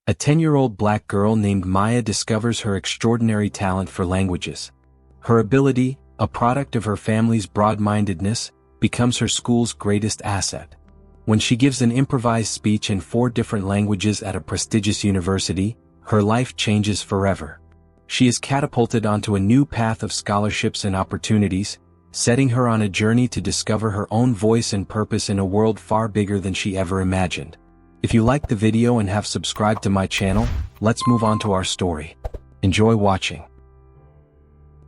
A 10-year-old black girl named Maya discovers her extraordinary talent for languages. Her ability, a product of her family's broad-mindedness, becomes her school's greatest asset. When she gives an improvised speech in 4 different languages at a prestigious university, her life changes forever. She is catapulted onto a new path of scholarships and opportunities, setting her on a journey to discover her own voice and purpose in a world far bigger than she ever imagined. If you liked the video and have subscribed to my channel, let's move on to our story. Enjoy watching.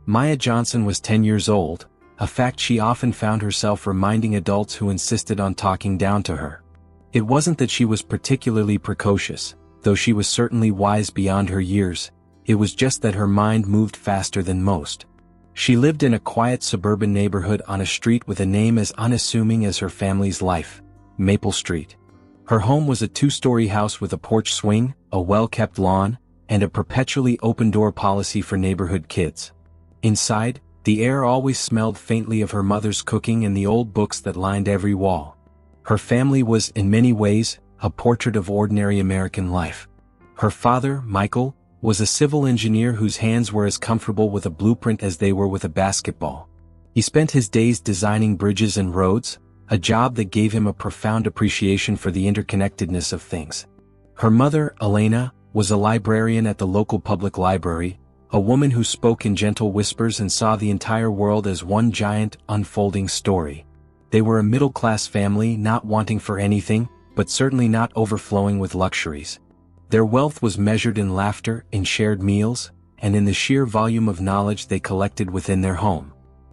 Maya Johnson was 10 years old, a fact she often found herself reminding adults who insisted on talking down to her. It wasn't that she was particularly precocious, though she was certainly wise beyond her years, it was just that her mind moved faster than most. She lived in a quiet suburban neighborhood on a street with a name as unassuming as her family's life, Maple Street. Her home was a 2-story house with a porch swing, a well-kept lawn, and a perpetually open-door policy for neighborhood kids. Inside, the air always smelled faintly of her mother's cooking and the old books that lined every wall. Her family was, in many ways, a portrait of ordinary American life. Her father, Michael, was a civil engineer whose hands were as comfortable with a blueprint as they were with a basketball. He spent his days designing bridges and roads, a job that gave him a profound appreciation for the interconnectedness of things. Her mother, Elena, was a librarian at the local public library, a woman who spoke in gentle whispers and saw the entire world as one giant, unfolding story. They were a middle-class family, not wanting for anything, but certainly not overflowing with luxuries. Their wealth was measured in laughter, in shared meals, and in the sheer volume of knowledge they collected within their home.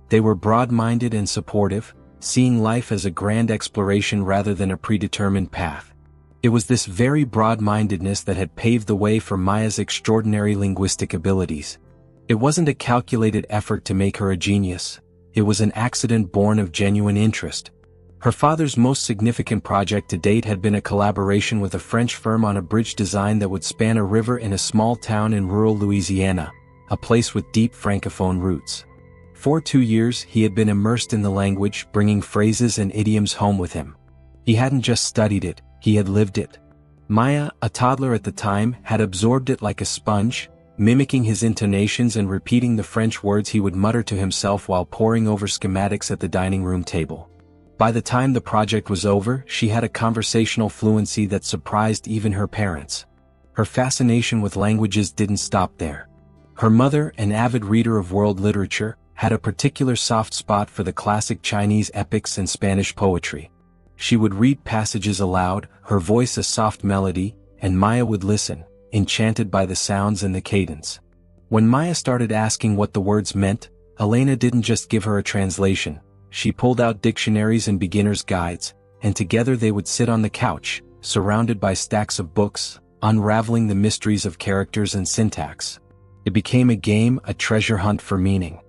They were broad-minded and supportive, seeing life as a grand exploration rather than a predetermined path. It was this very broad-mindedness that had paved the way for Maya's extraordinary linguistic abilities. It wasn't a calculated effort to make her a genius, it was an accident born of genuine interest. Her father's most significant project to date had been a collaboration with a French firm on a bridge design that would span a river in a small town in rural Louisiana, a place with deep Francophone roots. For 2 years he had been immersed in the language, bringing phrases and idioms home with him. He hadn't just studied it, he had lived it. Maya, a toddler at the time, had absorbed it like a sponge, mimicking his intonations and repeating the French words he would mutter to himself while poring over schematics at the dining room table. By the time the project was over, she had a conversational fluency that surprised even her parents. Her fascination with languages didn't stop there. Her mother, an avid reader of world literature, had a particular soft spot for the classic Chinese epics and Spanish poetry. She would read passages aloud, her voice a soft melody, and Maya would listen, enchanted by the sounds and the cadence. When Maya started asking what the words meant, Elena didn't just give her a translation. She pulled out dictionaries and beginner's guides, and together they would sit on the couch, surrounded by stacks of books, unraveling the mysteries of characters and syntax. It became a game, a treasure hunt for meaning.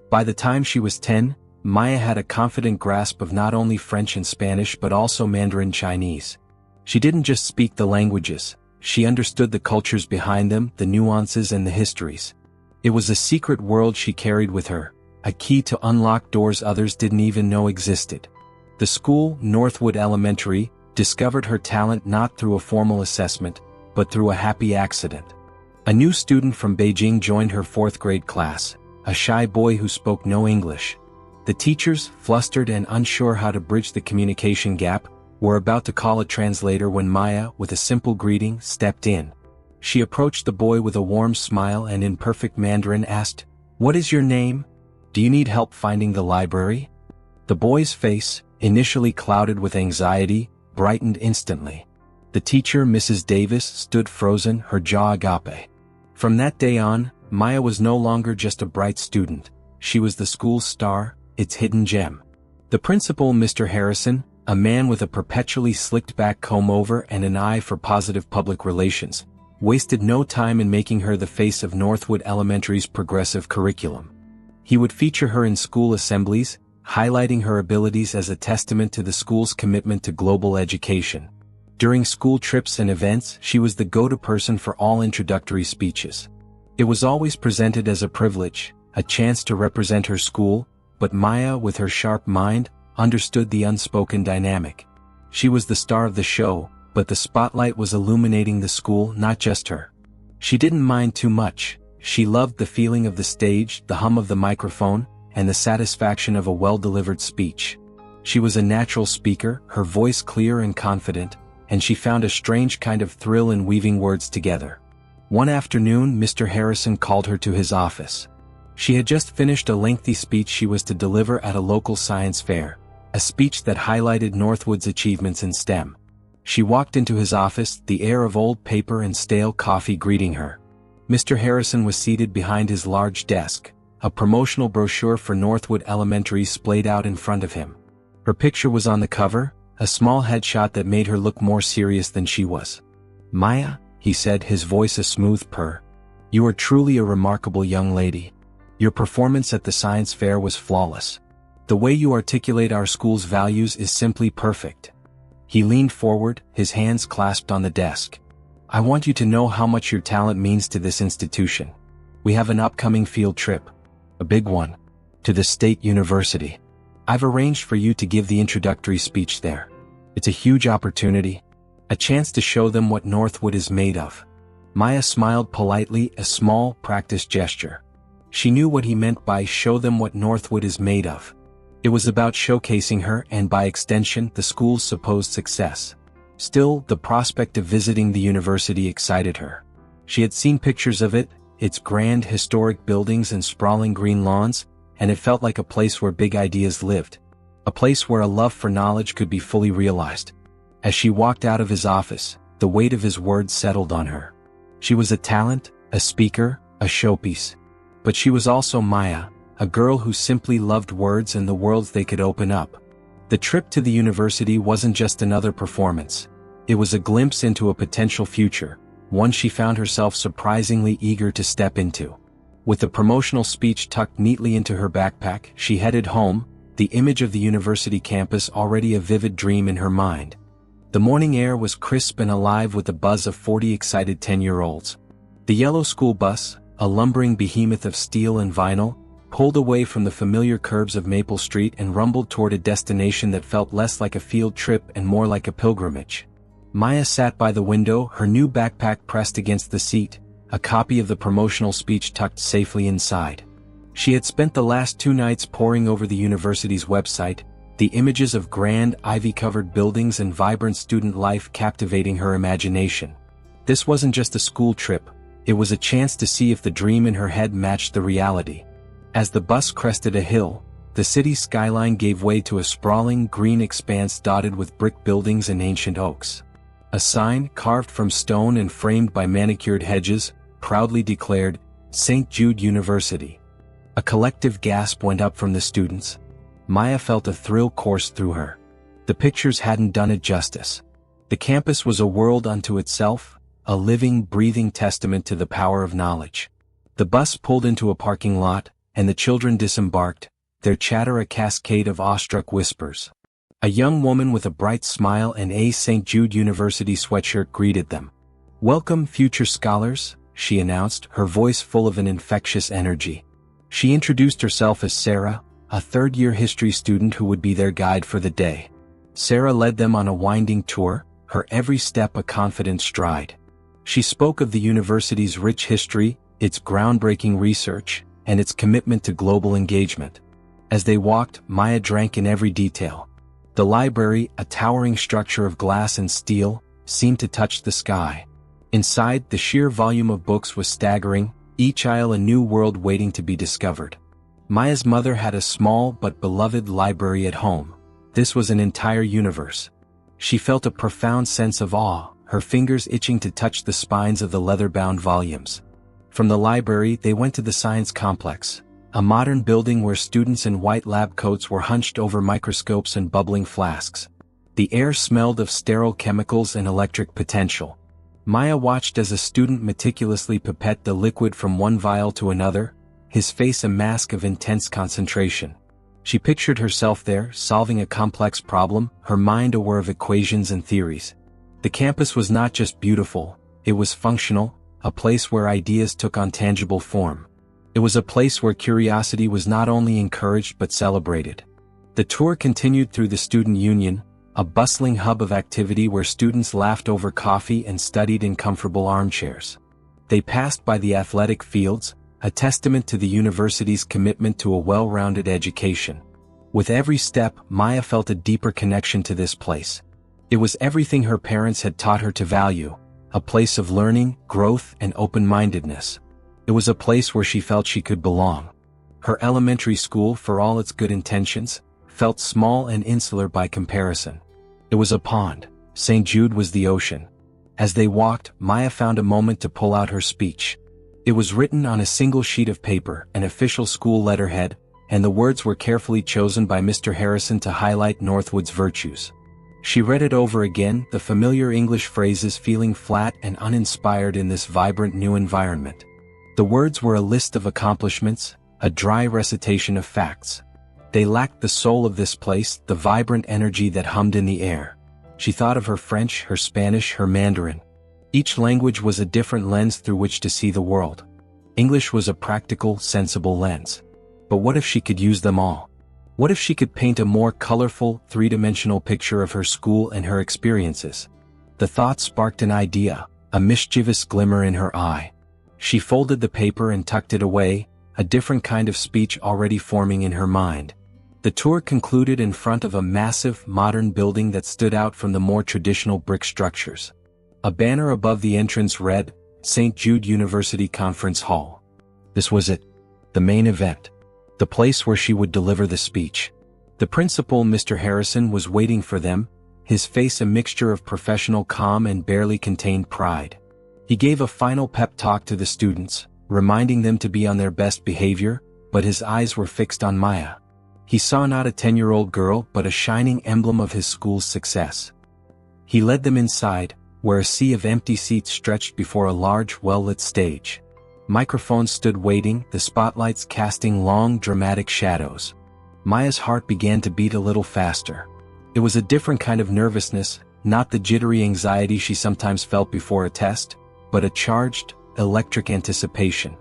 By the time she was 10, Maya had a confident grasp of not only French and Spanish but also Mandarin Chinese. She didn't just speak the languages, she understood the cultures behind them, the nuances and the histories. It was a secret world she carried with her, a key to unlock doors others didn't even know existed. The school, Northwood Elementary, discovered her talent not through a formal assessment, but through a happy accident. A new student from Beijing joined her 4th grade class, a shy boy who spoke no English. The teachers, flustered and unsure how to bridge the communication gap, were about to call a translator when Maya, with a simple greeting, stepped in. She approached the boy with a warm smile and in perfect Mandarin asked, "What is your name? Do you need help finding the library?" The boy's face, initially clouded with anxiety, brightened instantly. The teacher, Mrs. Davis, stood frozen, her jaw agape. From that day on, Maya was no longer just a bright student, she was the school's star, its hidden gem. The principal, Mr. Harrison, a man with a perpetually slicked-back comb-over and an eye for positive public relations, wasted no time in making her the face of Northwood Elementary's progressive curriculum. He would feature her in school assemblies, highlighting her abilities as a testament to the school's commitment to global education. During school trips and events, she was the go-to person for all introductory speeches. It was always presented as a privilege, a chance to represent her school, but Maya, with her sharp mind, understood the unspoken dynamic. She was the star of the show, but the spotlight was illuminating the school, not just her. She didn't mind too much. She loved the feeling of the stage, the hum of the microphone, and the satisfaction of a well-delivered speech. She was a natural speaker, her voice clear and confident, and she found a strange kind of thrill in weaving words together. One afternoon, Mr. Harrison called her to his office. She had just finished a lengthy speech she was to deliver at a local science fair, a speech that highlighted Northwood's achievements in STEM. She walked into his office, the air of old paper and stale coffee greeting her. Mr. Harrison was seated behind his large desk, a promotional brochure for Northwood Elementary splayed out in front of him. Her picture was on the cover, a small headshot that made her look more serious than she was. "Maya," he said, his voice a smooth purr. "You are truly a remarkable young lady. Your performance at the science fair was flawless. The way you articulate our school's values is simply perfect." He leaned forward, his hands clasped on the desk. "I want you to know how much your talent means to this institution. We have an upcoming field trip. A big one. To the state university. I've arranged for you to give the introductory speech there. It's a huge opportunity. A chance to show them what Northwood is made of." Maya smiled politely, a small, practiced gesture. She knew what he meant by "show them what Northwood is made of." It was about showcasing her and, by extension, the school's supposed success. Still, the prospect of visiting the university excited her. She had seen pictures of it, its grand historic buildings and sprawling green lawns, and it felt like a place where big ideas lived. A place where a love for knowledge could be fully realized. As she walked out of his office, the weight of his words settled on her. She was a talent, a speaker, a showpiece. But she was also Maya, a girl who simply loved words and the worlds they could open up. The trip to the university wasn't just another performance. It was a glimpse into a potential future, one she found herself surprisingly eager to step into. With the promotional speech tucked neatly into her backpack, she headed home, the image of the university campus already a vivid dream in her mind. The morning air was crisp and alive with the buzz of 40 excited 10-year-olds. The yellow school bus, a lumbering behemoth of steel and vinyl, pulled away from the familiar curves of Maple Street and rumbled toward a destination that felt less like a field trip and more like a pilgrimage. Maya sat by the window, her new backpack pressed against the seat, a copy of the promotional speech tucked safely inside. She had spent the last 2 nights poring over the university's website, the images of grand, ivy-covered buildings and vibrant student life captivating her imagination. This wasn't just a school trip, it was a chance to see if the dream in her head matched the reality. As the bus crested a hill, the city's skyline gave way to a sprawling green expanse dotted with brick buildings and ancient oaks. A sign, carved from stone and framed by manicured hedges, proudly declared, "St. Jude University." A collective gasp went up from the students. Maya felt a thrill course through her. The pictures hadn't done it justice. The campus was a world unto itself, a living, breathing testament to the power of knowledge. The bus pulled into a parking lot, and the children disembarked, their chatter a cascade of awestruck whispers. A young woman with a bright smile and a St. Jude University sweatshirt greeted them. "Welcome, future scholars," she announced, her voice full of an infectious energy. She introduced herself as Sarah, a third-year history student who would be their guide for the day. Sarah led them on a winding tour, her every step a confident stride. She spoke of the university's rich history, its groundbreaking research, and its commitment to global engagement. As they walked, Maya drank in every detail. The library, a towering structure of glass and steel, seemed to touch the sky. Inside, the sheer volume of books was staggering, each aisle a new world waiting to be discovered. Maya's mother had a small but beloved library at home. This was an entire universe. She felt a profound sense of awe, her fingers itching to touch the spines of the leather-bound volumes. From the library, they went to the science complex, a modern building where students in white lab coats were hunched over microscopes and bubbling flasks. The air smelled of sterile chemicals and electric potential. Maya watched as a student meticulously pipetted the liquid from one vial to another, his face a mask of intense concentration. She pictured herself there, solving a complex problem, her mind aware of equations and theories. The campus was not just beautiful, it was functional, a place where ideas took on tangible form. It was a place where curiosity was not only encouraged but celebrated. The tour continued through the student union, a bustling hub of activity where students laughed over coffee and studied in comfortable armchairs. They passed by the athletic fields, a testament to the university's commitment to a well-rounded education. With every step, Maya felt a deeper connection to this place. It was everything her parents had taught her to value, a place of learning, growth, and open-mindedness. It was a place where she felt she could belong. Her elementary school, for all its good intentions, felt small and insular by comparison. It was a pond. St. Jude was the ocean. As they walked, Maya found a moment to pull out her speech. It was written on a single sheet of paper, an official school letterhead, and the words were carefully chosen by Mr. Harrison to highlight Northwood's virtues. She read it over again, the familiar English phrases feeling flat and uninspired in this vibrant new environment. The words were a list of accomplishments, a dry recitation of facts. They lacked the soul of this place, the vibrant energy that hummed in the air. She thought of her French, her Spanish, her Mandarin. Each language was a different lens through which to see the world. English was a practical, sensible lens. But what if she could use them all? What if she could paint a more colorful, three-dimensional picture of her school and her experiences? The thought sparked an idea, a mischievous glimmer in her eye. She folded the paper and tucked it away, a different kind of speech already forming in her mind. The tour concluded in front of a massive, modern building that stood out from the more traditional brick structures. A banner above the entrance read, St. Jude University Conference Hall. This was it. The main event. The place where she would deliver the speech. The principal, Mr. Harrison, was waiting for them, his face a mixture of professional calm and barely contained pride. He gave a final pep talk to the students, reminding them to be on their best behavior, but his eyes were fixed on Maya. He saw not a 10-year-old girl but a shining emblem of his school's success. He led them inside, where a sea of empty seats stretched before a large, well-lit stage. Microphones stood waiting, the spotlights casting long, dramatic shadows. Maya's heart began to beat a little faster. It was a different kind of nervousness, not the jittery anxiety she sometimes felt before a test, but a charged, electric anticipation.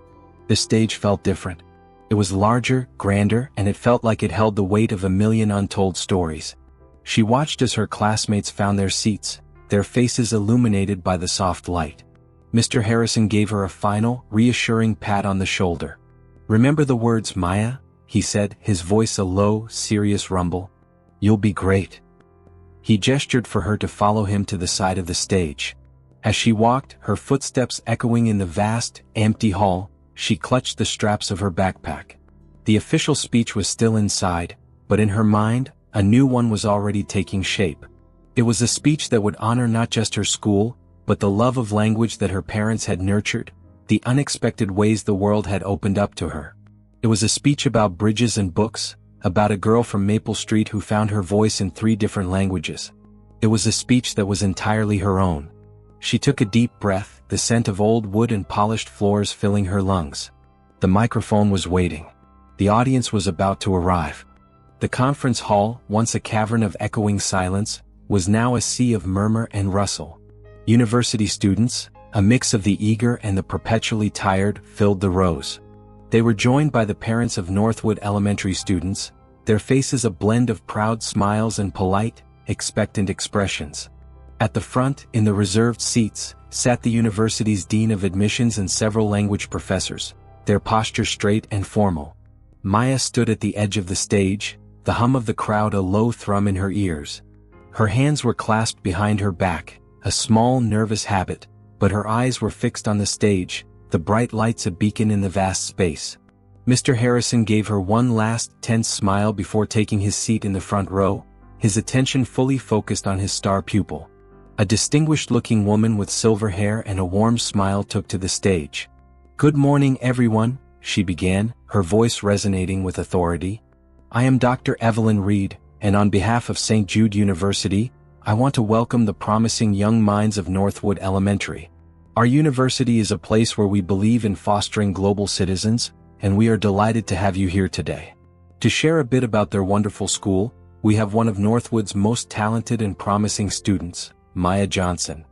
The stage felt different. It was larger, grander, and it felt like it held the weight of a million untold stories. She watched as her classmates found their seats, their faces illuminated by the soft light. Mr. Harrison gave her a final, reassuring pat on the shoulder. "Remember the words, Maya?" he said, his voice a low, serious rumble. "You'll be great." He gestured for her to follow him to the side of the stage. As she walked, her footsteps echoing in the vast, empty hall, she clutched the straps of her backpack. The official speech was still inside, but in her mind, a new one was already taking shape. It was a speech that would honor not just her school, but the love of language that her parents had nurtured, the unexpected ways the world had opened up to her. It was a speech about bridges and books, about a girl from Maple Street who found her voice in 3 different languages. It was a speech that was entirely her own. She took a deep breath, the scent of old wood and polished floors filling her lungs. The microphone was waiting. The audience was about to arrive. The conference hall, once a cavern of echoing silence, was now a sea of murmur and rustle. University students, a mix of the eager and the perpetually tired, filled the rows. They were joined by the parents of Northwood elementary students, their faces a blend of proud smiles and polite, expectant expressions. At the front, in the reserved seats, sat the university's dean of admissions and several language professors, their posture straight and formal. Maya stood at the edge of the stage, the hum of the crowd a low thrum in her ears. Her hands were clasped behind her back, a small nervous habit, but her eyes were fixed on the stage, the bright lights a beacon in the vast space. Mr. Harrison gave her one last, tense smile before taking his seat in the front row, his attention fully focused on his star pupil. A distinguished-looking woman with silver hair and a warm smile took to the stage. "Good morning, everyone," she began, her voice resonating with authority. "I am Dr. Evelyn Reed, and on behalf of St. Jude University, I want to welcome the promising young minds of Northwood Elementary. Our university is a place where we believe in fostering global citizens, and we are delighted to have you here today. To share a bit about their wonderful school, we have one of Northwood's most talented and promising students, Maya Johnson."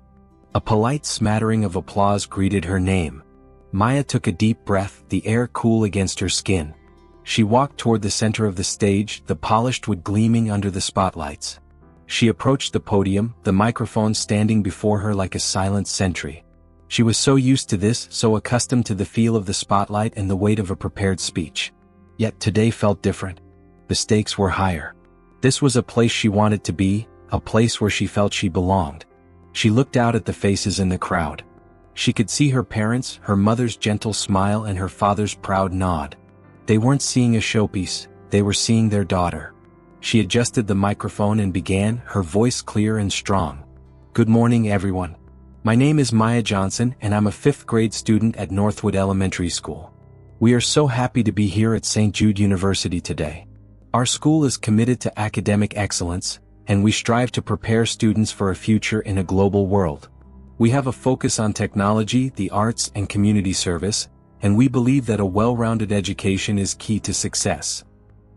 A polite smattering of applause greeted her name. Maya took a deep breath, the air cool against her skin. She walked toward the center of the stage, the polished wood gleaming under the spotlights. She approached the podium, the microphone standing before her like a silent sentry. She was so used to this, so accustomed to the feel of the spotlight and the weight of a prepared speech. Yet today felt different. The stakes were higher. This was a place she wanted to be, a place where she felt she belonged. She looked out at the faces in the crowd. She could see her parents, her mother's gentle smile and her father's proud nod. They weren't seeing a showpiece, they were seeing their daughter. She adjusted the microphone and began, her voice clear and strong. Good morning, everyone. My name is Maya Johnson and I'm a 5th grade student at Northwood Elementary School. We are so happy to be here at St. Jude University today. Our school is committed to academic excellence, and we strive to prepare students for a future in a global world. We have a focus on technology, the arts, and community service, and we believe that a well-rounded education is key to success.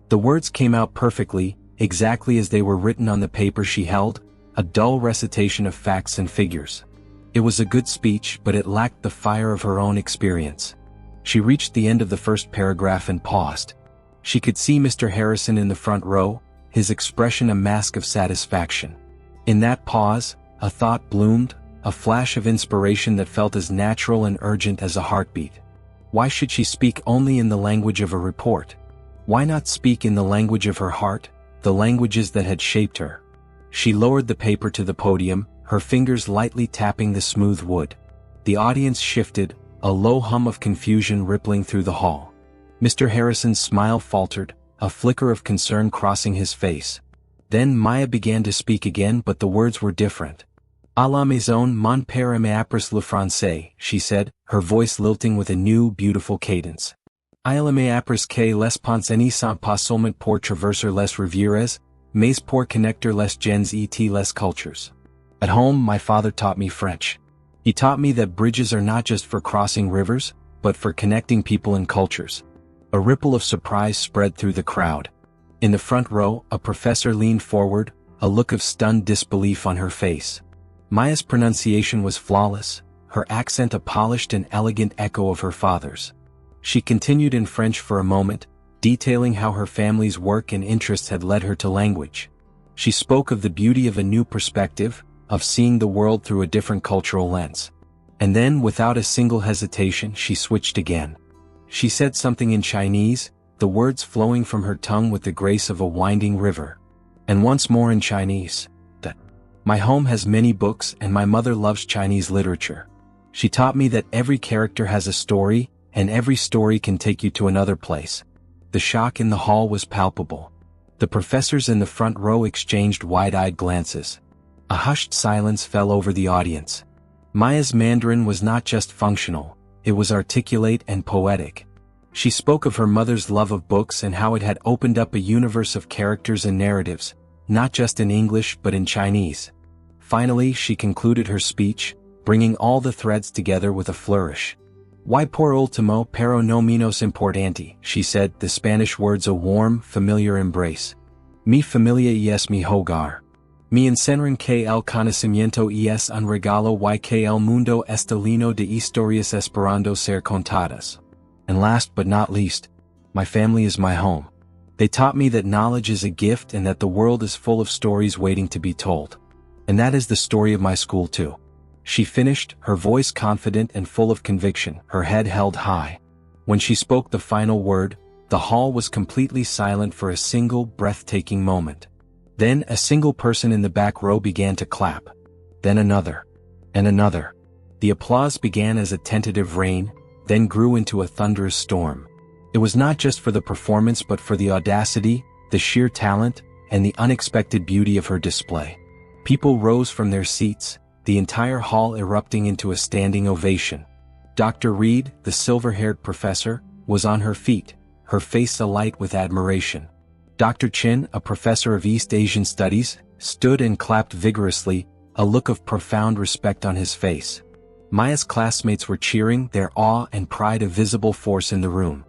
The words came out perfectly, exactly as they were written on the paper she held, a dull recitation of facts and figures. It was a good speech, but it lacked the fire of her own experience. She reached the end of the first paragraph and paused. She could see Mr. Harrison in the front row, his expression a mask of satisfaction. In that pause, a thought bloomed, a flash of inspiration that felt as natural and urgent as a heartbeat. Why should she speak only in the language of a report? Why not speak in the language of her heart, the languages that had shaped her? She lowered the paper to the podium, her fingers lightly tapping the smooth wood. The audience shifted, a low hum of confusion rippling through the hall. Mr. Harrison's smile faltered, a flicker of concern crossing his face. Then Maya began to speak again, but the words were different. "À la maison, mon père aimait apprendre le français," she said, her voice lilting with a new, beautiful cadence. "Il aimait apprendre que les pensées ne sont pas seulement pour traverser les rivières, mais pour connecter les gens et les cultures." At home, my father taught me French. He taught me that bridges are not just for crossing rivers, but for connecting people and cultures. A ripple of surprise spread through the crowd. In the front row, a professor leaned forward, a look of stunned disbelief on her face. Maya's pronunciation was flawless, her accent a polished and elegant echo of her father's. She continued in French for a moment, detailing how her family's work and interests had led her to language. She spoke of the beauty of a new perspective, of seeing the world through a different cultural lens. And then, without a single hesitation, she switched again. She said something in Chinese, the words flowing from her tongue with the grace of a winding river. And once more in Chinese, that my home has many books and my mother loves Chinese literature. She taught me that every character has a story, and every story can take you to another place. The shock in the hall was palpable. The professors in the front row exchanged wide-eyed glances. A hushed silence fell over the audience. Maya's Mandarin was not just functional, it was articulate and poetic. She spoke of her mother's love of books and how it had opened up a universe of characters and narratives, not just in English but in Chinese. Finally, she concluded her speech, bringing all the threads together with a flourish. "Y por último pero no menos importante," she said, the Spanish words a warm, familiar embrace. "Mi familia es mi hogar. Me enseñaron que el conocimiento es un regalo y que el mundo está lleno de historias esperando ser contadas." And last but not least, my family is my home. They taught me that knowledge is a gift and that the world is full of stories waiting to be told. And that is the story of my school too. She finished, her voice confident and full of conviction, her head held high. When she spoke the final word, the hall was completely silent for a single, breathtaking moment. Then a single person in the back row began to clap. Then another. And another. The applause began as a tentative rain, then grew into a thunderous storm. It was not just for the performance but for the audacity, the sheer talent, and the unexpected beauty of her display. People rose from their seats, the entire hall erupting into a standing ovation. Dr. Reed, the silver-haired professor, was on her feet, her face alight with admiration. Dr. Chin, a professor of East Asian Studies, stood and clapped vigorously, a look of profound respect on his face. Maya's classmates were cheering, their awe and pride a visible force in the room.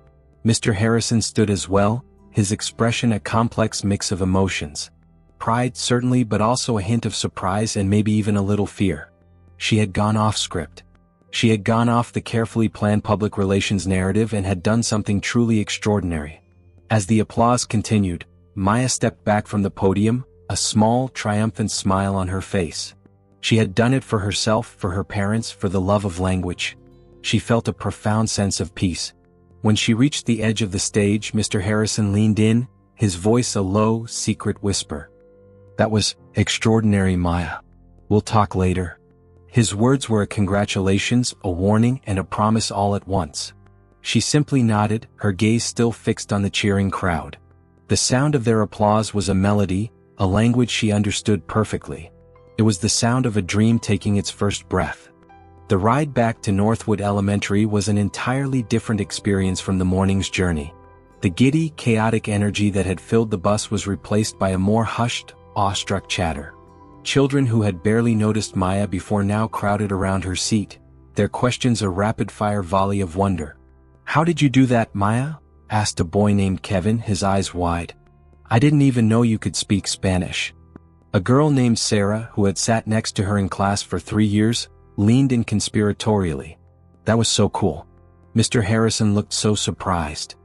Mr. Harrison stood as well, his expression a complex mix of emotions. Pride certainly, but also a hint of surprise and maybe even a little fear. She had gone off script. She had gone off the carefully planned public relations narrative and had done something truly extraordinary. As the applause continued, Maya stepped back from the podium, a small, triumphant smile on her face. She had done it for herself, for her parents, for the love of language. She felt a profound sense of peace. When she reached the edge of the stage, Mr. Harrison leaned in, his voice a low, secret whisper. "That was extraordinary, Maya. We'll talk later." His words were a congratulations, a warning, and a promise all at once. She simply nodded, her gaze still fixed on the cheering crowd. The sound of their applause was a melody, a language she understood perfectly. It was the sound of a dream taking its first breath. The ride back to Northwood Elementary was an entirely different experience from the morning's journey. The giddy, chaotic energy that had filled the bus was replaced by a more hushed, awestruck chatter. Children who had barely noticed Maya before now crowded around her seat, their questions a rapid-fire volley of wonder. "How did you do that, Maya?" asked a boy named Kevin, his eyes wide. "I didn't even know you could speak Spanish." A girl named Sarah, who had sat next to her in class for 3 years, leaned in conspiratorially. "That was so cool." Mr. Harrison looked so surprised.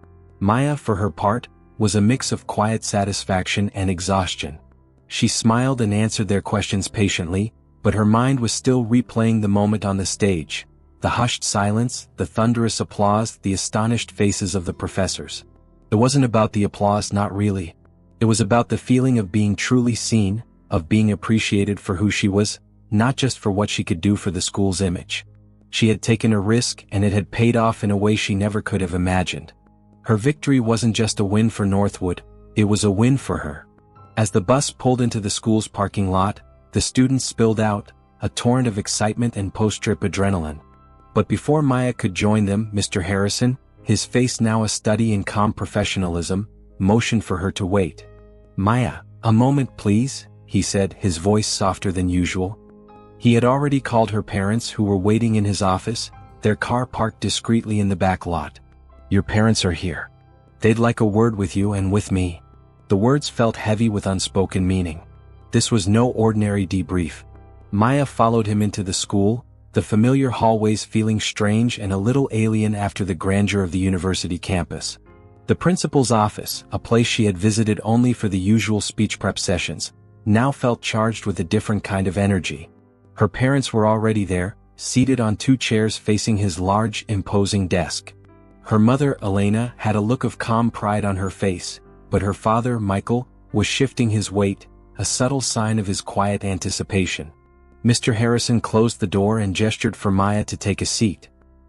Maya, for her part, was a mix of quiet satisfaction and exhaustion. She smiled and answered their questions patiently, but her mind was still replaying the moment on the stage. The hushed silence, the thunderous applause, the astonished faces of the professors. It wasn't about the applause, not really. It was about the feeling of being truly seen, of being appreciated for who she was, not just for what she could do for the school's image. She had taken a risk, and it had paid off in a way she never could have imagined. Her victory wasn't just a win for Northwood, it was a win for her. As the bus pulled into the school's parking lot, the students spilled out, a torrent of excitement and post-trip adrenaline. But before Maya could join them, Mr. Harrison, his face now a study in calm professionalism, motioned for her to wait. "Maya, a moment please," he said, his voice softer than usual. He had already called her parents, who were waiting in his office, their car parked discreetly in the back lot. "Your parents are here. They'd like a word with you and with me." The words felt heavy with unspoken meaning. This was no ordinary debrief. Maya followed him into the school, the familiar hallways feeling strange and a little alien after the grandeur of the university campus. The principal's office, a place she had visited only for the usual speech prep sessions, now felt charged with a different kind of energy. Her parents were already there, seated on 2 chairs facing his large, imposing desk. Her mother, Elena, had a look of calm pride on her face, but her father, Michael, was shifting his weight, a subtle sign of his quiet anticipation. Mr. Harrison closed the door and gestured for Maya to take a seat.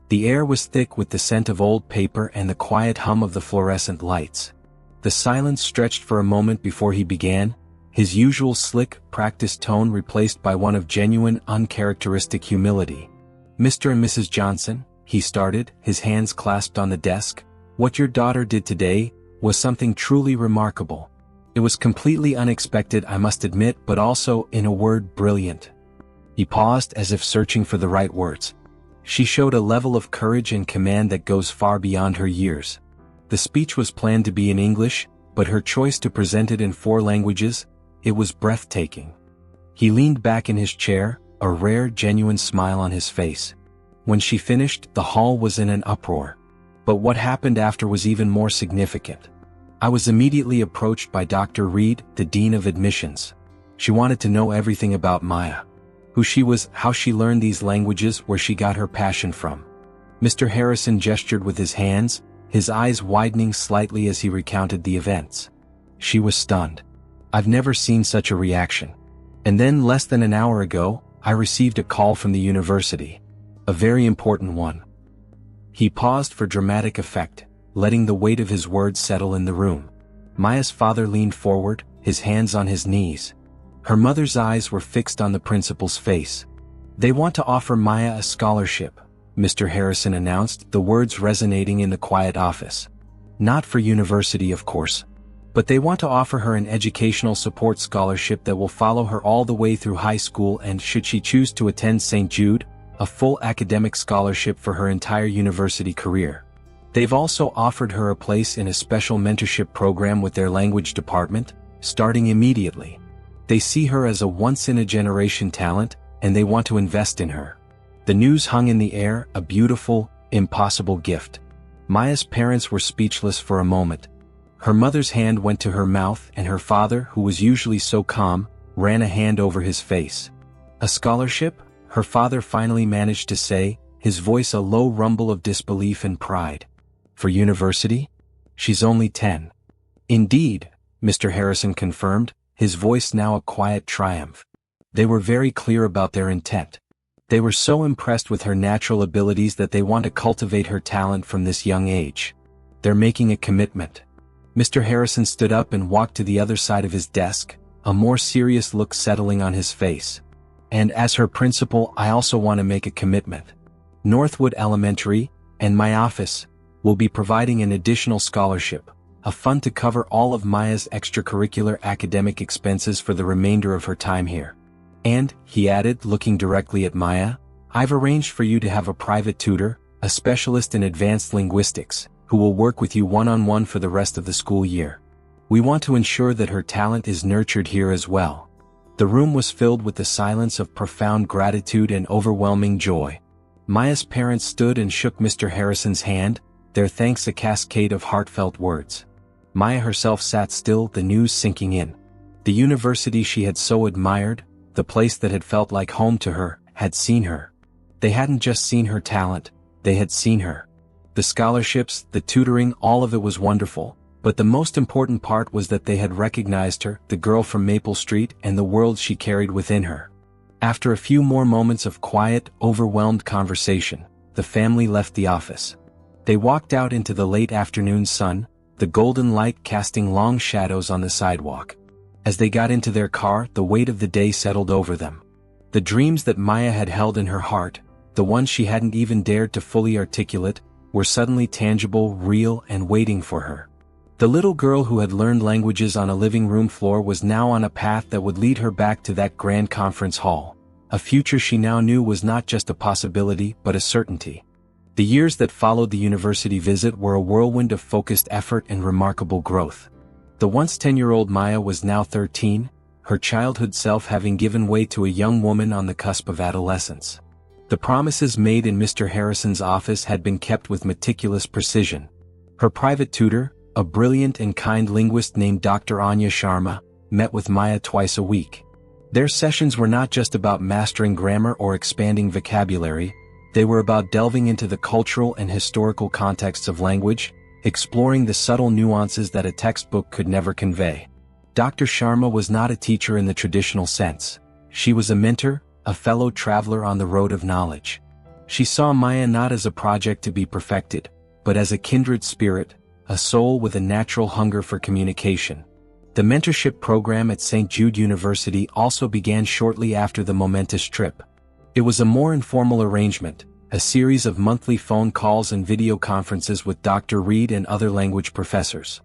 The air was thick with the scent of old paper and the quiet hum of the fluorescent lights. The silence stretched for a moment before he began, his usual slick, practiced tone replaced by one of genuine, uncharacteristic humility. "Mr. and Mrs. Johnson," he started, his hands clasped on the desk, "what your daughter did today was something truly remarkable. It was completely unexpected, I must admit, but also, in a word, brilliant." He paused as if searching for the right words. She showed a level of courage and command that goes far beyond her years. The speech was planned to be in English, but her choice to present it in 4 languages, it was breathtaking. He leaned back in his chair, a rare, genuine smile on his face. When she finished, the hall was in an uproar. But what happened after was even more significant. I was immediately approached by Dr. Reed, the Dean of Admissions. She wanted to know everything about Maya. Who she was, how she learned these languages, where she got her passion from. Mr. Harrison gestured with his hands, his eyes widening slightly as he recounted the events. She was stunned. "I've never seen such a reaction. And then less than an hour ago, I received a call from the university. A very important one." He paused for dramatic effect, letting the weight of his words settle in the room. Maya's father leaned forward, his hands on his knees. Her mother's eyes were fixed on the principal's face. "They want to offer Maya a scholarship," Mr. Harrison announced, the words resonating in the quiet office. "Not for university, of course. But they want to offer her an educational support scholarship that will follow her all the way through high school and, should she choose to attend St. Jude, a full academic scholarship for her entire university career. They've also offered her a place in a special mentorship program with their language department, starting immediately. They see her as a once-in-a-generation talent, and they want to invest in her." The news hung in the air, a beautiful, impossible gift. Maya's parents were speechless for a moment. Her mother's hand went to her mouth and her father, who was usually so calm, ran a hand over his face. "A scholarship?" her father finally managed to say, his voice a low rumble of disbelief and pride. "For university? She's only 10. "Indeed," Mr. Harrison confirmed, his voice now a quiet triumph. They were very clear about their intent. They were so impressed with her natural abilities that they want to cultivate her talent from this young age. "They're making a commitment." Mr. Harrison stood up and walked to the other side of his desk, a more serious look settling on his face. "And as her principal, I also want to make a commitment. Northwood Elementary, and my office, will be providing an additional scholarship, a fund to cover all of Maya's extracurricular academic expenses for the remainder of her time here. And," he added, looking directly at Maya, "I've arranged for you to have a private tutor, a specialist in advanced linguistics, who will work with you one-on-one for the rest of the school year. We want to ensure that her talent is nurtured here as well." The room was filled with the silence of profound gratitude and overwhelming joy. Maya's parents stood and shook Mr. Harrison's hand, their thanks a cascade of heartfelt words. Maya herself sat still, the news sinking in. The university she had so admired, the place that had felt like home to her, had seen her. They hadn't just seen her talent, they had seen her. The scholarships, the tutoring, all of it was wonderful, but the most important part was that they had recognized her, the girl from Maple Street, and the world she carried within her. After a few more moments of quiet, overwhelmed conversation, the family left the office. They walked out into the late afternoon sun, the golden light casting long shadows on the sidewalk. As they got into their car, the weight of the day settled over them. The dreams that Maya had held in her heart, the ones she hadn't even dared to fully articulate, were suddenly tangible, real, and waiting for her. The little girl who had learned languages on a living room floor was now on a path that would lead her back to that grand conference hall. A future she now knew was not just a possibility but a certainty. The years that followed the university visit were a whirlwind of focused effort and remarkable growth. The once 10-year-old Maya was now 13, her childhood self having given way to a young woman on the cusp of adolescence. The promises made in Mr. Harrison's office had been kept with meticulous precision. Her private tutor, a brilliant and kind linguist named Dr. Anya Sharma, met with Maya twice a week. Their sessions were not just about mastering grammar or expanding vocabulary, they were about delving into the cultural and historical contexts of language, exploring the subtle nuances that a textbook could never convey. Dr. Sharma was not a teacher in the traditional sense. She was a mentor, a fellow traveler on the road of knowledge. She saw Maya not as a project to be perfected, but as a kindred spirit, a soul with a natural hunger for communication. The mentorship program at St. Jude University also began shortly after the momentous trip. It was a more informal arrangement, a series of monthly phone calls and video conferences with Dr. Reed and other language professors.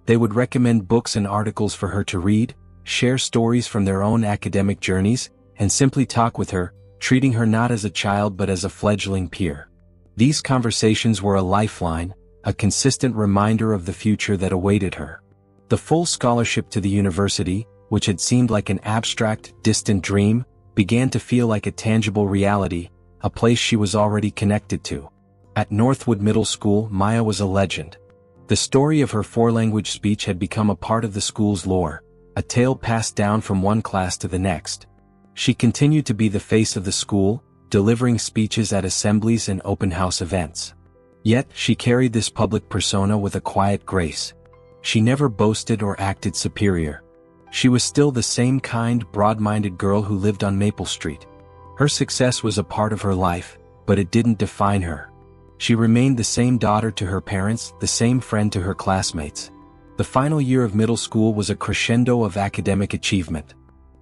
They would recommend books and articles for her to read, share stories from their own academic journeys, and simply talk with her, treating her not as a child but as a fledgling peer. These conversations were a lifeline, a consistent reminder of the future that awaited her. The full scholarship to the university, which had seemed like an abstract, distant dream, began to feel like a tangible reality, a place she was already connected to. At Northwood Middle School, Maya was a legend. The story of her four-language speech had become a part of the school's lore, a tale passed down from one class to the next. She continued to be the face of the school, delivering speeches at assemblies and open house events. Yet, she carried this public persona with a quiet grace. She never boasted or acted superior. She was still the same kind, broad-minded girl who lived on Maple Street. Her success was a part of her life, but it didn't define her. She remained the same daughter to her parents, the same friend to her classmates. The final year of middle school was a crescendo of academic achievement.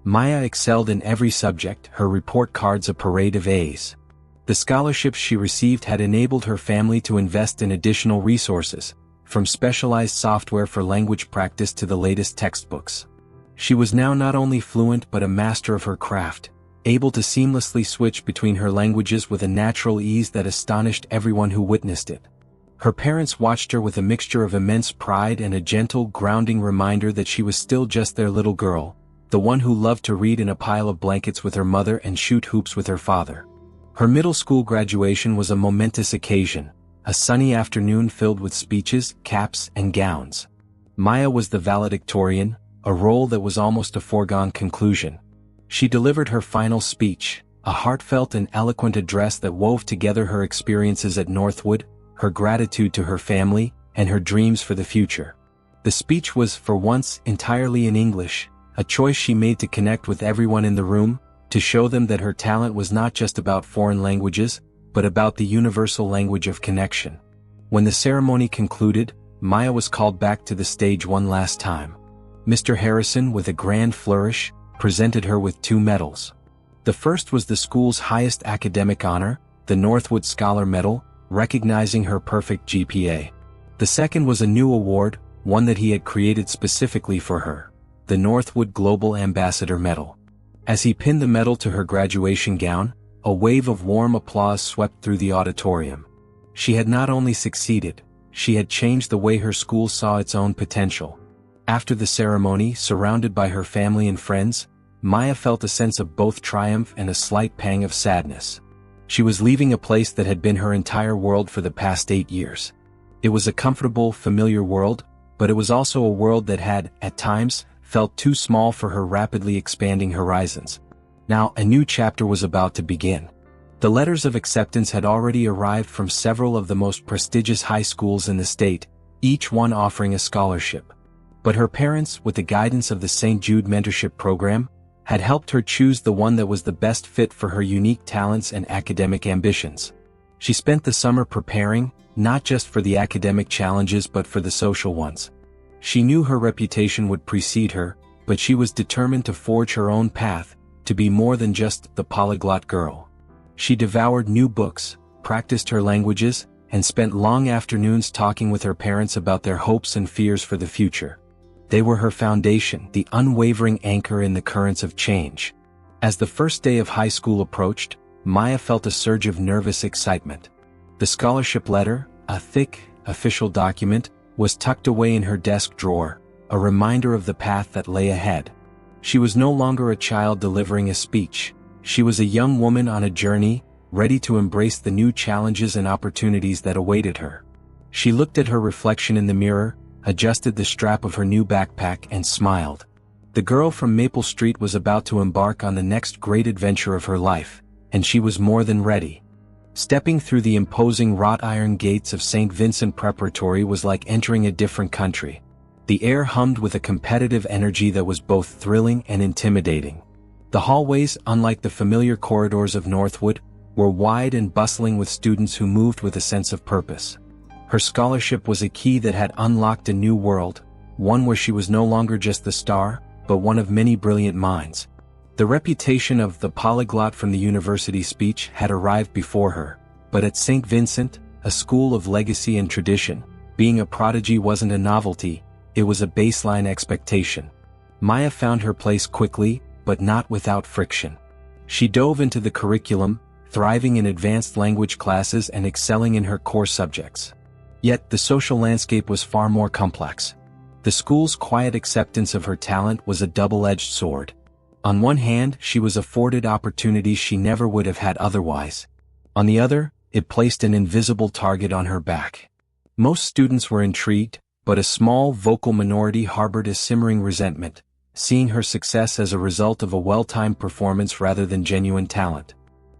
Maya excelled in every subject, her report cards a parade of A's. The scholarships she received had enabled her family to invest in additional resources, from specialized software for language practice to the latest textbooks. She was now not only fluent but a master of her craft, able to seamlessly switch between her languages with a natural ease that astonished everyone who witnessed it. Her parents watched her with a mixture of immense pride and a gentle, grounding reminder that she was still just their little girl, the one who loved to read in a pile of blankets with her mother and shoot hoops with her father. Her middle school graduation was a momentous occasion, a sunny afternoon filled with speeches, caps, and gowns. Maya was the valedictorian, a role that was almost a foregone conclusion. She delivered her final speech, a heartfelt and eloquent address that wove together her experiences at Northwood, her gratitude to her family, and her dreams for the future. The speech was, for once, entirely in English, a choice she made to connect with everyone in the room, to show them that her talent was not just about foreign languages, but about the universal language of connection. When the ceremony concluded, Maya was called back to the stage one last time. Mr. Harrison, with a grand flourish, presented her with 2 medals. The first was the school's highest academic honor, the Northwood Scholar Medal, recognizing her perfect GPA. The second was a new award, one that he had created specifically for her, the Northwood Global Ambassador Medal. As he pinned the medal to her graduation gown, a wave of warm applause swept through the auditorium. She had not only succeeded, she had changed the way her school saw its own potential. After the ceremony, surrounded by her family and friends, Maya felt a sense of both triumph and a slight pang of sadness. She was leaving a place that had been her entire world for the past 8 years. It was a comfortable, familiar world, but it was also a world that had, at times, felt too small for her rapidly expanding horizons. Now, a new chapter was about to begin. The letters of acceptance had already arrived from several of the most prestigious high schools in the state, each one offering a scholarship. But her parents, with the guidance of the St. Jude Mentorship Program, had helped her choose the one that was the best fit for her unique talents and academic ambitions. She spent the summer preparing, not just for the academic challenges but for the social ones. She knew her reputation would precede her, but she was determined to forge her own path, to be more than just the polyglot girl. She devoured new books, practiced her languages, and spent long afternoons talking with her parents about their hopes and fears for the future. They were her foundation, the unwavering anchor in the currents of change. As the first day of high school approached, Maya felt a surge of nervous excitement. The scholarship letter, a thick, official document, was tucked away in her desk drawer, a reminder of the path that lay ahead. She was no longer a child delivering a speech. She was a young woman on a journey, ready to embrace the new challenges and opportunities that awaited her. She looked at her reflection in the mirror, adjusted the strap of her new backpack and smiled. The girl from Maple Street was about to embark on the next great adventure of her life, and she was more than ready. Stepping through the imposing wrought iron gates of St. Vincent Preparatory was like entering a different country. The air hummed with a competitive energy that was both thrilling and intimidating. The hallways, unlike the familiar corridors of Northwood, were wide and bustling with students who moved with a sense of purpose. Her scholarship was a key that had unlocked a new world, one where she was no longer just the star, but one of many brilliant minds. The reputation of the polyglot from the university speech had arrived before her, but at St. Vincent, a school of legacy and tradition, being a prodigy wasn't a novelty, it was a baseline expectation. Maya found her place quickly, but not without friction. She dove into the curriculum, thriving in advanced language classes and excelling in her core subjects. Yet the social landscape was far more complex. The school's quiet acceptance of her talent was a double-edged sword. On one hand, she was afforded opportunities she never would have had otherwise. On the other, it placed an invisible target on her back. Most students were intrigued, but a small vocal minority harbored a simmering resentment, seeing her success as a result of a well-timed performance rather than genuine talent.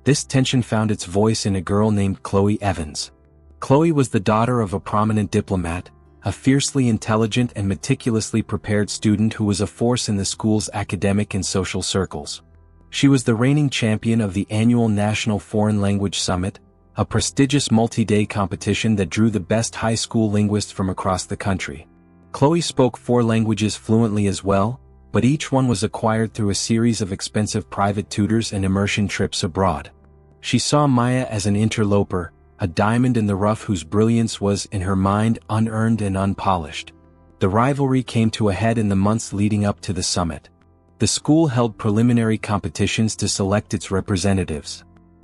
This tension found its voice in a girl named Chloe Evans. Chloe was the daughter of a prominent diplomat, a fiercely intelligent and meticulously prepared student who was a force in the school's academic and social circles. She was the reigning champion of the annual National Foreign Language Summit, a prestigious multi-day competition that drew the best high school linguists from across the country. Chloe spoke 4 languages fluently as well, but each one was acquired through a series of expensive private tutors and immersion trips abroad. She saw Maya as an interloper, a diamond in the rough whose brilliance was, in her mind, unearned and unpolished. The rivalry came to a head in the months leading up to the summit. The school held preliminary competitions to select its representatives.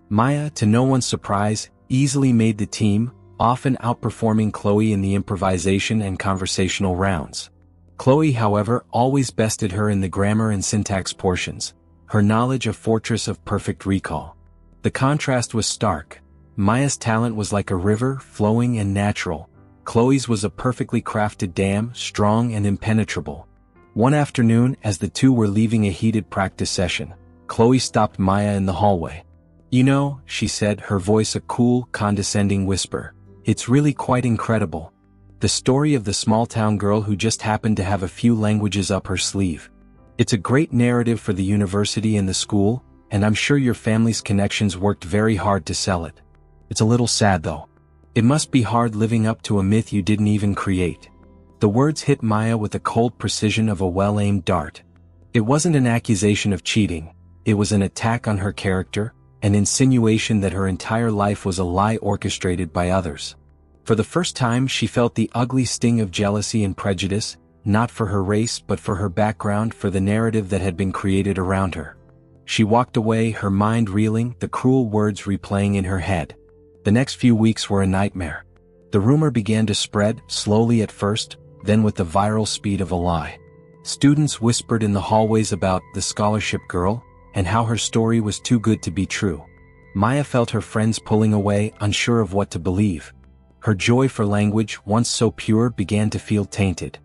Maya, to no one's surprise, easily made the team, often outperforming Chloe in the improvisation and conversational rounds. Chloe, however, always bested her in the grammar and syntax portions, her knowledge a fortress of perfect recall. The contrast was stark. Maya's talent was like a river, flowing and natural, Chloe's was a perfectly crafted dam, strong and impenetrable. One afternoon, as the two were leaving a heated practice session, Chloe stopped Maya in the hallway. "You know," she said, her voice a cool, condescending whisper, "it's really quite incredible. The story of the small-town girl who just happened to have a few languages up her sleeve. It's a great narrative for the university and the school, and I'm sure your family's connections worked very hard to sell it. It's a little sad though. It must be hard living up to a myth you didn't even create." The words hit Maya with the cold precision of a well-aimed dart. It wasn't an accusation of cheating, it was an attack on her character, an insinuation that her entire life was a lie orchestrated by others. For the first time she felt the ugly sting of jealousy and prejudice, not for her race but for her background, for the narrative that had been created around her. She walked away, her mind reeling, the cruel words replaying in her head. The next few weeks were a nightmare. The rumor began to spread, slowly at first, then with the viral speed of a lie. Students whispered in the hallways about the scholarship girl, and how her story was too good to be true. Maya felt her friends pulling away, unsure of what to believe. Her joy for language, once so pure, began to feel tainted.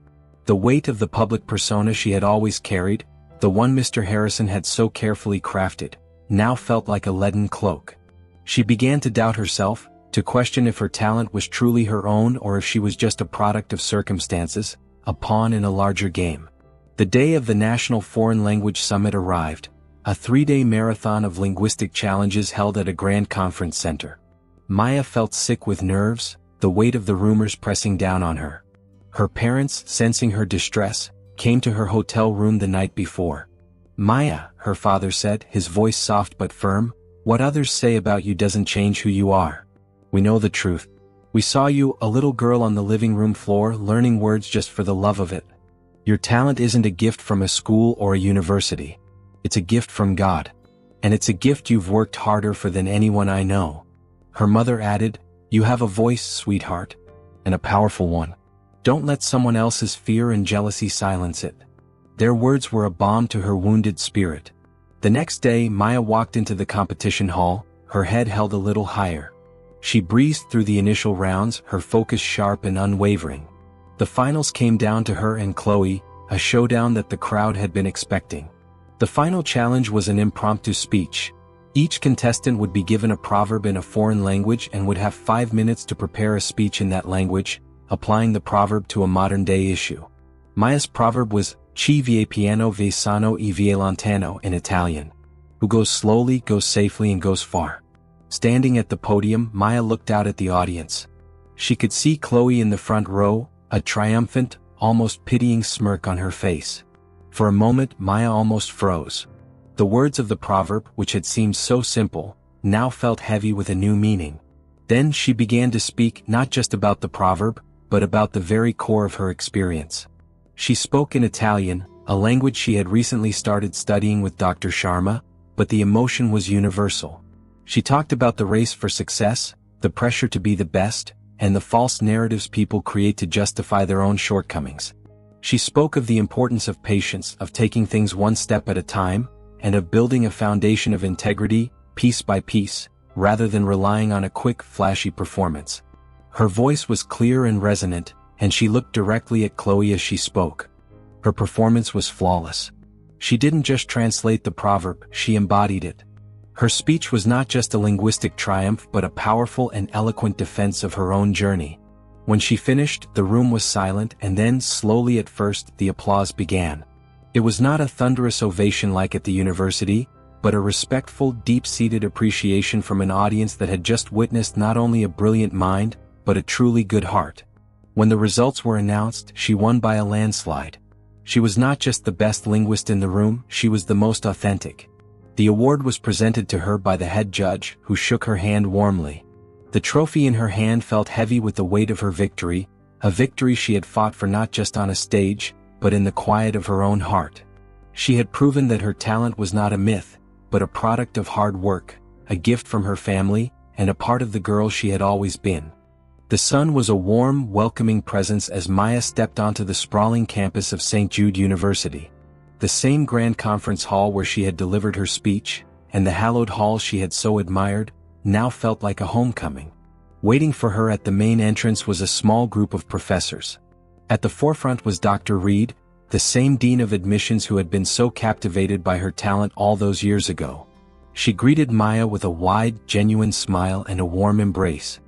The weight of the public persona she had always carried, the one Mr. Harrison had so carefully crafted, now felt like a leaden cloak. She began to doubt herself, to question if her talent was truly her own or if she was just a product of circumstances, a pawn in a larger game. The day of the National Foreign Language Summit arrived, a 3-day marathon of linguistic challenges held at a grand conference center. Maya felt sick with nerves, the weight of the rumors pressing down on her. Her parents, sensing her distress, came to her hotel room the night before. "Maya," her father said, his voice soft but firm, "what others say about you doesn't change who you are. We know the truth. We saw you, a little girl on the living room floor, learning words just for the love of it. Your talent isn't a gift from a school or a university. It's a gift from God. And it's a gift you've worked harder for than anyone I know." Her mother added, "You have a voice, sweetheart. And a powerful one. Don't let someone else's fear and jealousy silence it." Their words were a balm to her wounded spirit. The next day Maya walked into the competition hall, her head held a little higher. She breezed through the initial rounds, her focus sharp and unwavering. The finals came down to her and Chloe, a showdown that the crowd had been expecting. The final challenge was an impromptu speech. Each contestant would be given a proverb in a foreign language and would have 5 minutes to prepare a speech in that language, applying the proverb to a modern-day issue. Maya's proverb was, "Chi vie piano vie sano e vie lontano," in Italian. Who goes slowly, goes safely and goes far. Standing at the podium, Maya looked out at the audience. She could see Chloe in the front row, a triumphant, almost pitying smirk on her face. For a moment Maya almost froze. The words of the proverb, which had seemed so simple, now felt heavy with a new meaning. Then she began to speak not just about the proverb, but about the very core of her experience. She spoke in Italian, a language she had recently started studying with Dr. Sharma, but the emotion was universal. She talked about the race for success, the pressure to be the best, and the false narratives people create to justify their own shortcomings. She spoke of the importance of patience, of taking things one step at a time, and of building a foundation of integrity, piece by piece, rather than relying on a quick, flashy performance. Her voice was clear and resonant, and she looked directly at Chloe as she spoke. Her performance was flawless. She didn't just translate the proverb, she embodied it. Her speech was not just a linguistic triumph but a powerful and eloquent defense of her own journey. When she finished, the room was silent, and then, slowly at first, the applause began. It was not a thunderous ovation like at the university, but a respectful, deep-seated appreciation from an audience that had just witnessed not only a brilliant mind, but a truly good heart. When the results were announced, she won by a landslide. She was not just the best linguist in the room, she was the most authentic. The award was presented to her by the head judge, who shook her hand warmly. The trophy in her hand felt heavy with the weight of her victory, a victory she had fought for not just on a stage, but in the quiet of her own heart. She had proven that her talent was not a myth, but a product of hard work, a gift from her family, and a part of the girl she had always been. The sun was a warm, welcoming presence as Maya stepped onto the sprawling campus of St. Jude University. The same grand conference hall where she had delivered her speech, and the hallowed hall she had so admired, now felt like a homecoming. Waiting for her at the main entrance was a small group of professors. At the forefront was Dr. Reed, the same dean of admissions who had been so captivated by her talent all those years ago. She greeted Maya with a wide, genuine smile and a warm embrace.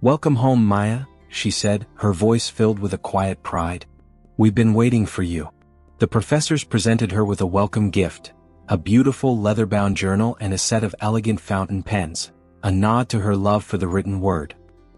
"Welcome home, Maya," she said, her voice filled with a quiet pride. "We've been waiting for you." The professors presented her with a welcome gift, a beautiful leather-bound journal and a set of elegant fountain pens, a nod to her love for the written word.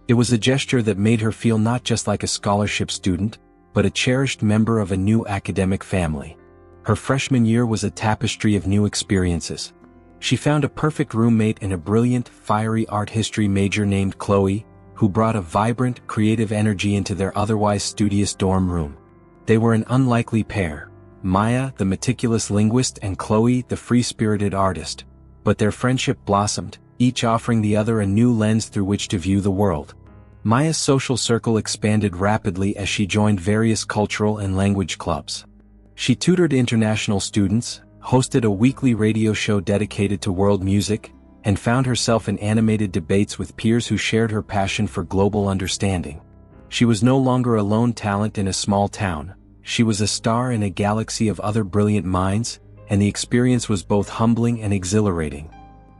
It was a gesture that made her feel not just like a scholarship student, but a cherished member of a new academic family. Her freshman year was a tapestry of new experiences. She found a perfect roommate in a brilliant, fiery art history major named Chloe, who brought a vibrant, creative energy into their otherwise studious dorm room. They were an unlikely pair, Maya, the meticulous linguist, and Chloe, the free-spirited artist. But their friendship blossomed, each offering the other a new lens through which to view the world. Maya's social circle expanded rapidly as she joined various cultural and language clubs. She tutored international students, hosted a weekly radio show dedicated to world music, and found herself in animated debates with peers who shared her passion for global understanding. She was no longer a lone talent in a small town. She was a star in a galaxy of other brilliant minds, and the experience was both humbling and exhilarating.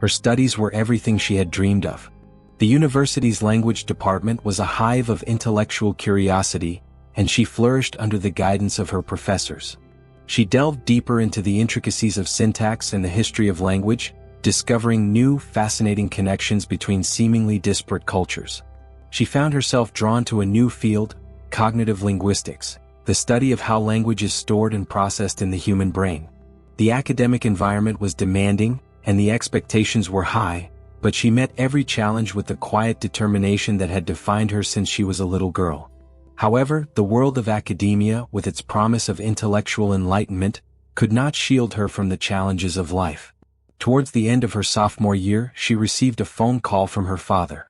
Her studies were everything she had dreamed of. The university's language department was a hive of intellectual curiosity, and she flourished under the guidance of her professors. She delved deeper into the intricacies of syntax and the history of language, discovering new, fascinating connections between seemingly disparate cultures. She found herself drawn to a new field, cognitive linguistics, the study of how language is stored and processed in the human brain. The academic environment was demanding, and the expectations were high, but she met every challenge with the quiet determination that had defined her since she was a little girl. However, the world of academia, with its promise of intellectual enlightenment, could not shield her from the challenges of life. Towards the end of her sophomore year, she received a phone call from her father.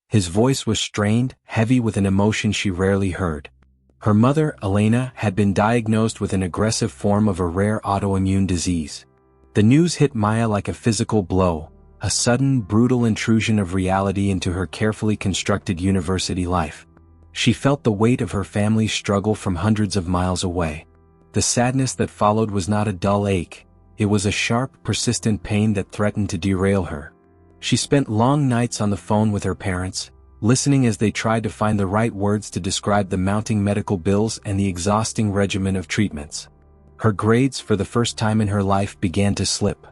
His voice was strained, heavy with an emotion she rarely heard. Her mother, Elena, had been diagnosed with an aggressive form of a rare autoimmune disease. The news hit Maya like a physical blow, a sudden, brutal intrusion of reality into her carefully constructed university life. She felt the weight of her family's struggle from hundreds of miles away. The sadness that followed was not a dull ache. It was a sharp, persistent pain that threatened to derail her. She spent long nights on the phone with her parents, listening as they tried to find the right words to describe the mounting medical bills and the exhausting regimen of treatments. Her grades, for the first time in her life, began to slip.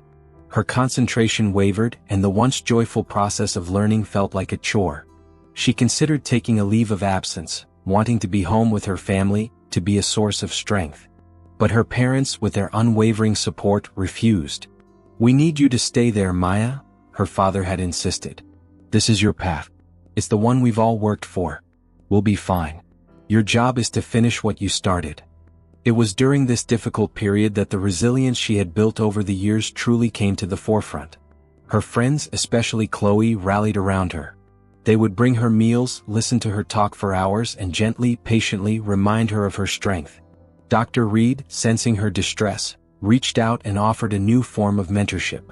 Her concentration wavered, and the once joyful process of learning felt like a chore. She considered taking a leave of absence, wanting to be home with her family, to be a source of strength. But her parents, with their unwavering support, refused. "We need you to stay there, Maya," her father had insisted. "This is your path. It's the one we've all worked for. We'll be fine. Your job is to finish what you started." It was during this difficult period that the resilience she had built over the years truly came to the forefront. Her friends, especially Chloe, rallied around her. They would bring her meals, listen to her talk for hours, and gently, patiently remind her of her strength. Dr. Reed, sensing her distress, reached out and offered a new form of mentorship.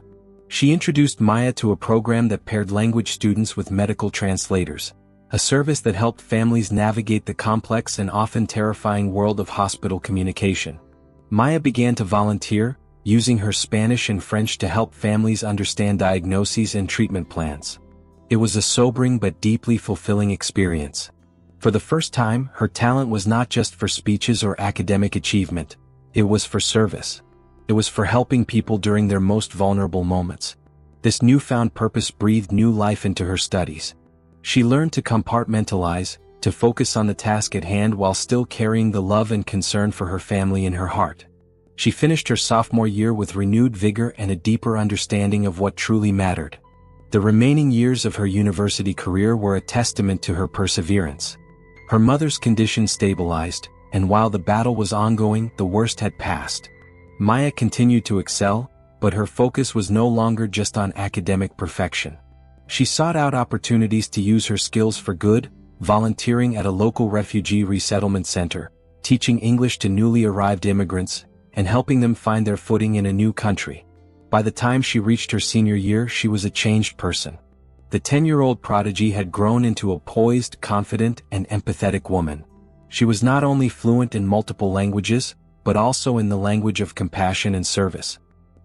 She introduced Maya to a program that paired language students with medical translators, a service that helped families navigate the complex and often terrifying world of hospital communication. Maya began to volunteer, using her Spanish and French to help families understand diagnoses and treatment plans. It was a sobering but deeply fulfilling experience. For the first time, her talent was not just for speeches or academic achievement. It was for service. It was for helping people during their most vulnerable moments. This newfound purpose breathed new life into her studies. She learned to compartmentalize, to focus on the task at hand while still carrying the love and concern for her family in her heart. She finished her sophomore year with renewed vigor and a deeper understanding of what truly mattered. The remaining years of her university career were a testament to her perseverance. Her mother's condition stabilized, and while the battle was ongoing, the worst had passed. Maya continued to excel, but her focus was no longer just on academic perfection. She sought out opportunities to use her skills for good, volunteering at a local refugee resettlement center, teaching English to newly arrived immigrants, and helping them find their footing in a new country. By the time she reached her senior year, she was a changed person. The 10-year-old prodigy had grown into a poised, confident, and empathetic woman. She was not only fluent in multiple languages, but also in the language of compassion and service.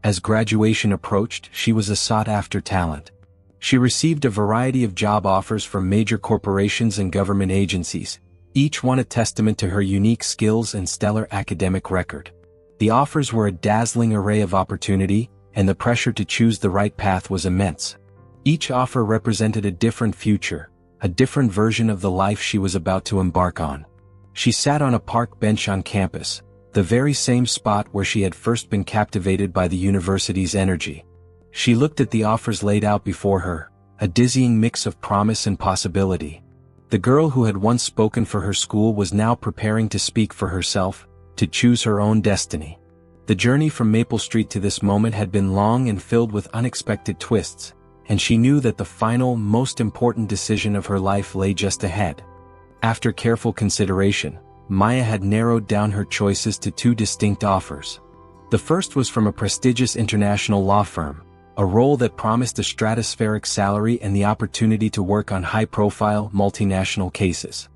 As graduation approached, she was a sought-after talent. She received a variety of job offers from major corporations and government agencies, each one a testament to her unique skills and stellar academic record. The offers were a dazzling array of opportunity, and the pressure to choose the right path was immense. Each offer represented a different future, a different version of the life she was about to embark on. She sat on a park bench on campus, the very same spot where she had first been captivated by the university's energy. She looked at the offers laid out before her, a dizzying mix of promise and possibility. The girl who had once spoken for her school was now preparing to speak for herself, to choose her own destiny. The journey from Maple Street to this moment had been long and filled with unexpected twists, and she knew that the final, most important decision of her life lay just ahead. After careful consideration, Maya had narrowed down her choices to two distinct offers. The first was from a prestigious international law firm, a role that promised a stratospheric salary and the opportunity to work on high-profile, multinational cases.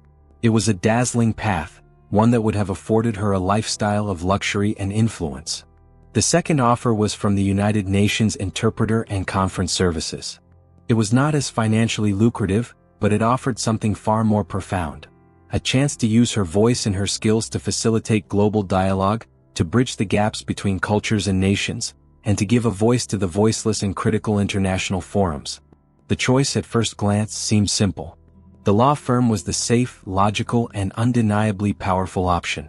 It was a dazzling path, one that would have afforded her a lifestyle of luxury and influence. The second offer was from the United Nations Interpreter and Conference Services. It was not as financially lucrative, but it offered something far more profound. A chance to use her voice and her skills to facilitate global dialogue, to bridge the gaps between cultures and nations, and to give a voice to the voiceless in critical international forums. The choice at first glance seemed simple. The law firm was the safe, logical, and undeniably powerful option.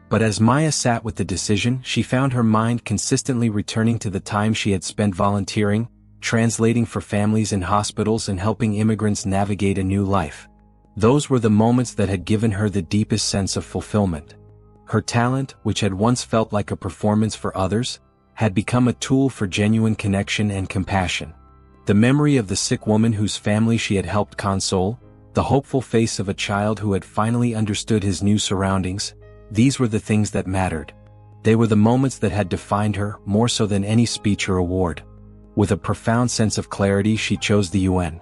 But as Maya sat with the decision, she found her mind consistently returning to the time she had spent volunteering, translating for families in hospitals and helping immigrants navigate a new life. Those were the moments that had given her the deepest sense of fulfillment. Her talent, which had once felt like a performance for others, had become a tool for genuine connection and compassion. The memory of the sick woman whose family she had helped console, the hopeful face of a child who had finally understood his new surroundings, these were the things that mattered. They were the moments that had defined her more so than any speech or award. With a profound sense of clarity, she chose the UN.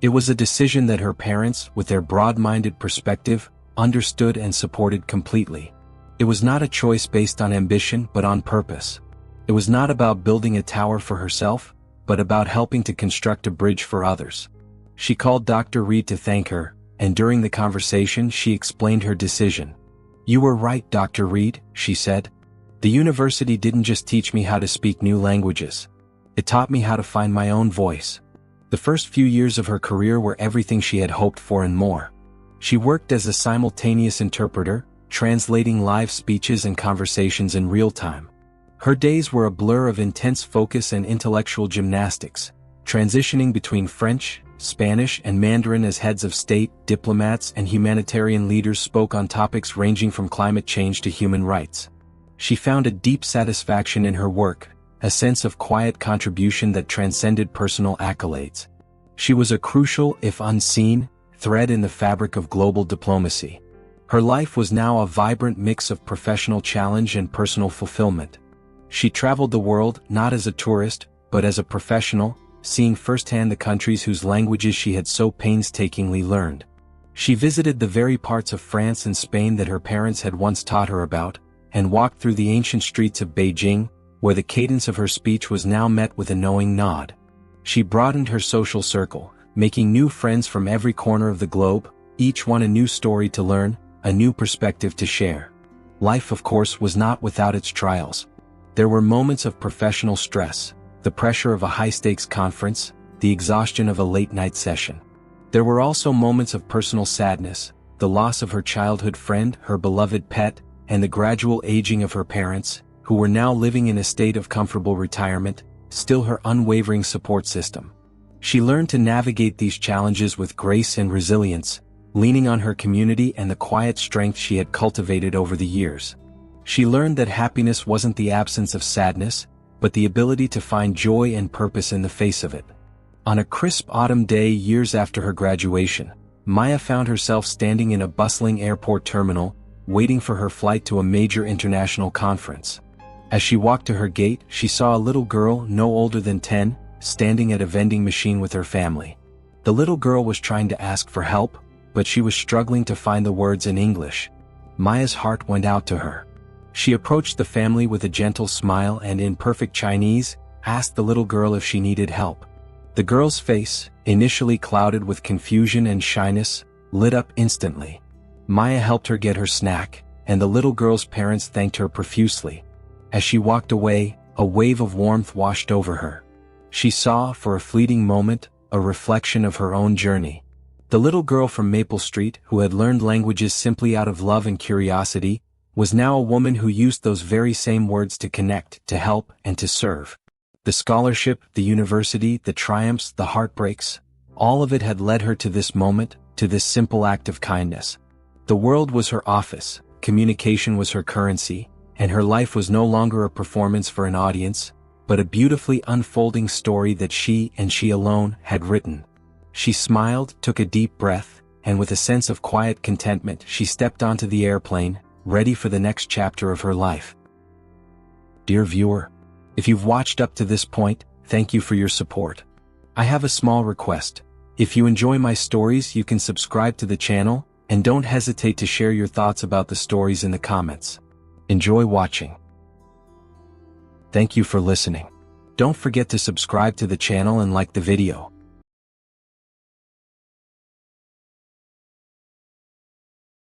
It was a decision that her parents, with their broad-minded perspective, understood and supported completely. It was not a choice based on ambition but on purpose. It was not about building a tower for herself, but about helping to construct a bridge for others. She called Dr. Reed to thank her, and during the conversation she explained her decision. "You were right, Dr. Reed," she said. "The university didn't just teach me how to speak new languages. It taught me how to find my own voice." The first few years of her career were everything she had hoped for and more. She worked as a simultaneous interpreter, translating live speeches and conversations in real time. Her days were a blur of intense focus and intellectual gymnastics, transitioning between French, Spanish, and Mandarin as heads of state, diplomats, and humanitarian leaders spoke on topics ranging from climate change to human rights. She found a deep satisfaction in her work, a sense of quiet contribution that transcended personal accolades. She was a crucial, if unseen, thread in the fabric of global diplomacy. Her life was now a vibrant mix of professional challenge and personal fulfillment. She traveled the world not as a tourist, but as a professional, seeing firsthand the countries whose languages she had so painstakingly learned. She visited the very parts of France and Spain that her parents had once taught her about, and walked through the ancient streets of Beijing, where the cadence of her speech was now met with a knowing nod. She broadened her social circle, making new friends from every corner of the globe, each one a new story to learn, a new perspective to share. Life, of course, was not without its trials. There were moments of professional stress, the pressure of a high-stakes conference, the exhaustion of a late-night session. There were also moments of personal sadness, the loss of her childhood friend, her beloved pet, and the gradual aging of her parents, who were now living in a state of comfortable retirement, still her unwavering support system. She learned to navigate these challenges with grace and resilience, leaning on her community and the quiet strength she had cultivated over the years. She learned that happiness wasn't the absence of sadness, but the ability to find joy and purpose in the face of it. On a crisp autumn day years after her graduation, Maya found herself standing in a bustling airport terminal, waiting for her flight to a major international conference. As she walked to her gate, she saw a little girl no older than 10, standing at a vending machine with her family. The little girl was trying to ask for help, but she was struggling to find the words in English. Maya's heart went out to her. She approached the family with a gentle smile and in perfect Chinese, asked the little girl if she needed help. The girl's face, initially clouded with confusion and shyness, lit up instantly. Maya helped her get her snack, and the little girl's parents thanked her profusely. As she walked away, a wave of warmth washed over her. She saw, for a fleeting moment, a reflection of her own journey. The little girl from Maple Street, who had learned languages simply out of love and curiosity, was now a woman who used those very same words to connect, to help, and to serve. The scholarship, the university, the triumphs, the heartbreaks, all of it had led her to this moment, to this simple act of kindness. The world was her office, communication was her currency, and her life was no longer a performance for an audience, but a beautifully unfolding story that she and she alone had written. She smiled, took a deep breath, and with a sense of quiet contentment she stepped onto the airplane, ready for the next chapter of her life. Dear viewer, if you've watched up to this point, thank you for your support. I have a small request. If you enjoy my stories, you can subscribe to the channel, and don't hesitate to share your thoughts about the stories in the comments. Enjoy watching. Thank you for listening. Don't forget to subscribe to the channel and like the video.